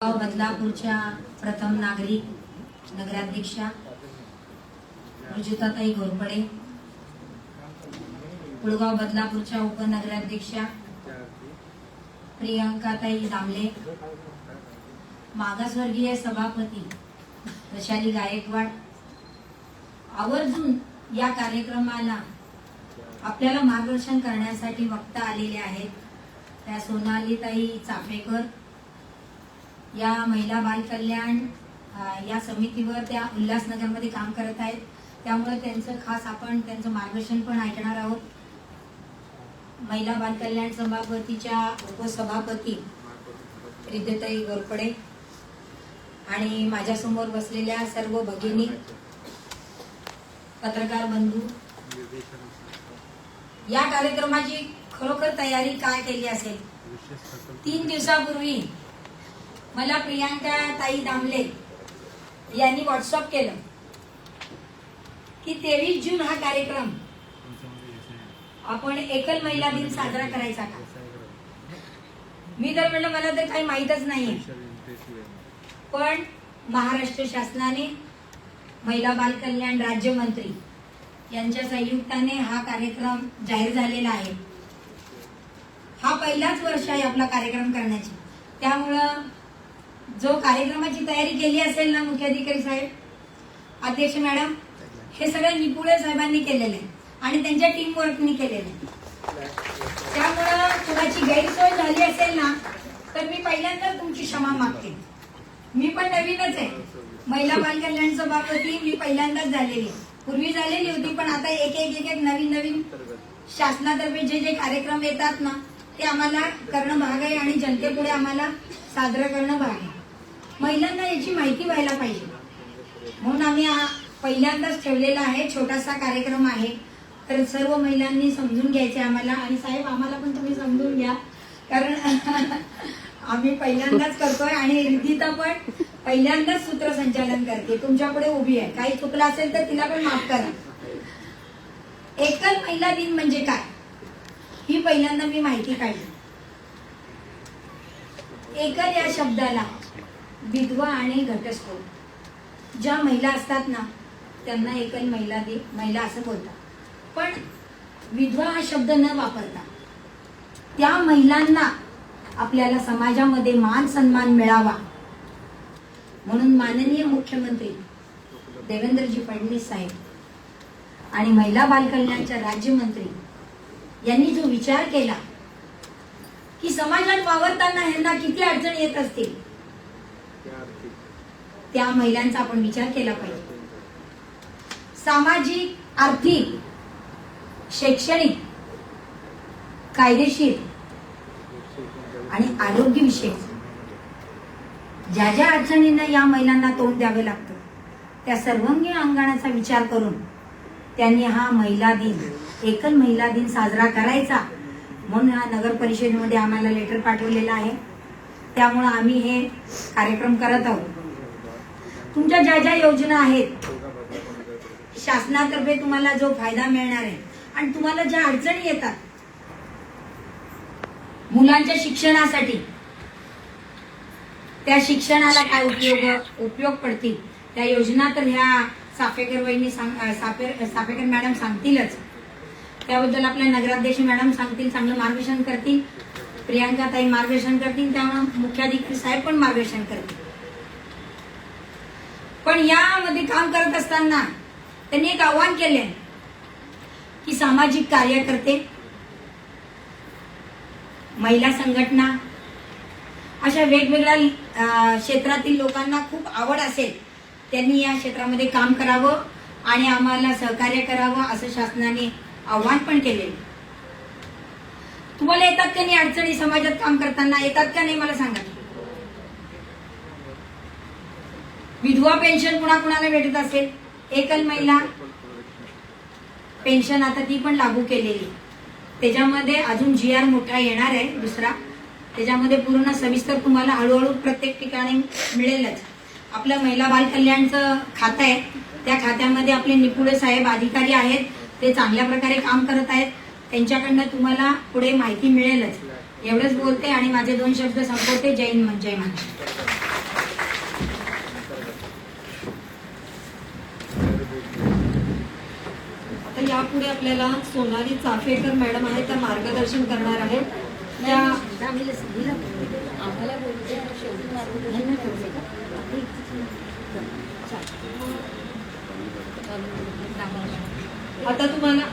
बदलापूरच्या प्रथम नागरिक नगराध्यक्षा रुजुताताई घोरपडे, पुळगाव बदलापूरच्या उपनगराध्यक्षा प्रियंकाताई दामले, मागासवर्गीय सभापती वैशाली गायकवाड, आवर्जून या कार्यक्रमाला आपल्याला मार्गदर्शन करण्यासाठी वक्ता आलेले आहेत त्या सोनालीताई चाफेकर, या महिला बाल कल्याण या समितीवर त्या उल्हासनगरमध्ये काम करत आहेत, त्यामुळे त्यांचं खास आपण त्यांचं मार्गदर्शन पण ऐकणार आहोत. महिला बाल कल्याण सभापतीच्या उपसभापती रिद्धिताई घोरपडे आणि माझ्यासमोर बसलेल्या सर्व भगिनी, पत्रकार बंधू, या कार्यक्रमाची खरोखर तयारी काय केली असेल. 3 दिवसापूर्वी मला प्रियंका ताई दामले यांनी व्हॉट्सअप केलं की 23 जून हा कार्यक्रम आपण एकल महिला दिन साजरा करायचा का. मी तर म्हणलं मला तर काही माहीतच नाहीये, पण महाराष्ट्र शासनाने महिला बाल कल्याण राज्यमंत्री यांच्या संयुक्ताने हा कार्यक्रम जाहीर झालेला आहे. हा पहिलाच वर्ष आहे आपला कार्यक्रम करण्याची, त्यामुळं जो कार्यक्रमाची तयारी केली असेल ना, मुख्याधिकारी साहेब, अध्यक्ष मॅडम, हे सगळं निपुळे साहेबांनी केलेलं आहे आणि त्यांच्या टीम वर्कनी केलेलं आहे. त्यामुळं कुणाची गैरसोय झाली असेल ना, तर मी पहिल्यांदा तुमची क्षमा मागते. मी पण नवीनच आहे, महिला बाल कल्याण सभापती मी पहिल्यांदाच झालेली, पूर्वी झालेली होती, पण आता एक नवीन शासनातर्फे जे कार्यक्रम येतात ना, ते आम्हाला करणं भाग आहे आणि जनतेपुढे आम्हाला साजरं करणं भाग आहे. महिलांना याची माहिती व्हायला पाहिजे म्हणून आम्ही पहिल्यांदाच ठेवलेला आहे. छोटासा कार्यक्रम आहे, तर सर्व महिलांनी समजून घ्यायचे आम्हाला. आणि साहेब, आम्हाला पण तुम्ही समजून घ्या, कारण आम्ही पहिल्यांदाच करतोय आणि रिद्धिता पण पहिल्यांदाच सूत्रसंचालन करते, तुमच्यापुढे उभी आहे. काही चुकलं असेल तर तिला पण माफ करा. एकल महिला दिन म्हणजे काय, ही पहिल्यांदा मी माहिती काढली. एकल या शब्दाला विधवा आणि घटस्फोट ज्या महिला असतात ना, त्यांना एकल महिला असं बोलतात. पण विधवा हा शब्द न वापरता त्या महिलांना आपल्याला समाजामध्ये मान सन्मान मिळावा म्हणून माननीय मुख्यमंत्री देवेंद्रजी फडणवीस साहेब आणि महिला बाल कल्याणच्या राज्यमंत्री यांनी जो विचार केला की समाजात वावरताना ह्यांना किती अडचणी येत असतील, त्या महिलांचा आपण विचार केला पाहिजे. सामाजिक, आर्थिक, शैक्षणिक, कायदेशीर आणि आरोग्यविषयक ज्या ज्या अडचणींना या महिलांना तोंड द्यावे लागतं, त्या सर्वांगीण अंगणाचा विचार करून त्यांनी हा महिला दिन, एकल महिला दिन साजरा करायचा म्हणून हा नगर परिषदेमध्ये आम्हाला लेटर पाठवलेला आहे. त्यामुळे आम्ही हे कार्यक्रम करत आहोत. तुमच्या ज्या ज्या योजना आहेत, शासनातर्फे तुम्हाला जो फायदा मिळणार आहे आणि तुम्हाला ज्या अडचणी येतात मुलांच्या शिक्षणासाठी, त्या शिक्षणाला काय उपयोग पडतील त्या योजना तर ह्या चाफेकर वहिनी चाफेकर मॅडम सांगतीलच. त्याबद्दल आपल्या नगराध्यक्ष मॅडम सांगतील, चांगलं मार्गदर्शन करतील. प्रियंका ताई मार्गदर्शन करतील, त्यामुळे मुख्याधिकारी साहेब पण मार्गदर्शन करतील. पण यामध्ये काम करत असताना त्यांनी एक आव्हान केले की सामाजिक कार्यकर्ते, महिला संघटना, अशा वेगवेगळ्या क्षेत्रातील लोकांना खूप आवड असेल, त्यांनी या क्षेत्रामध्ये काम करावं आणि आम्हाला सहकार्य करावं असं शासनाने आव्हान पण केले. तुम्हाला येतात का नाही अडचणी समाजात काम करताना, येतात का नाही मला सांगा. विधवा पेन्शन कुणाकुणाला भेटत असेल, एकल महिला पेन्शन आता ती पण लागू केलेली, त्याच्यामध्ये अजून GR मोठा येणार आहे दुसरा, त्याच्यामध्ये पूर्ण सविस्तर तुम्हाला हळूहळू प्रत्येक ठिकाणी मिळेलच. आपलं महिला बाल कल्याणचं खातं आहे, त्या खात्यामध्ये आपले निपुळे साहेब अधिकारी आहेत, ते चांगल्या प्रकारे काम करत आहेत. त्यांच्याकडनं तुम्हाला पुढे माहिती मिळेलच. एवढंच बोलते आणि माझे 2 शब्द संपवते. जय हिंद, जय महाराष्ट्र. आता यापुढे आपल्याला सोनाली चाफेकर मॅडम आहेत, त्या मार्गदर्शन करणार आहेत. त्या आता तुम्हाला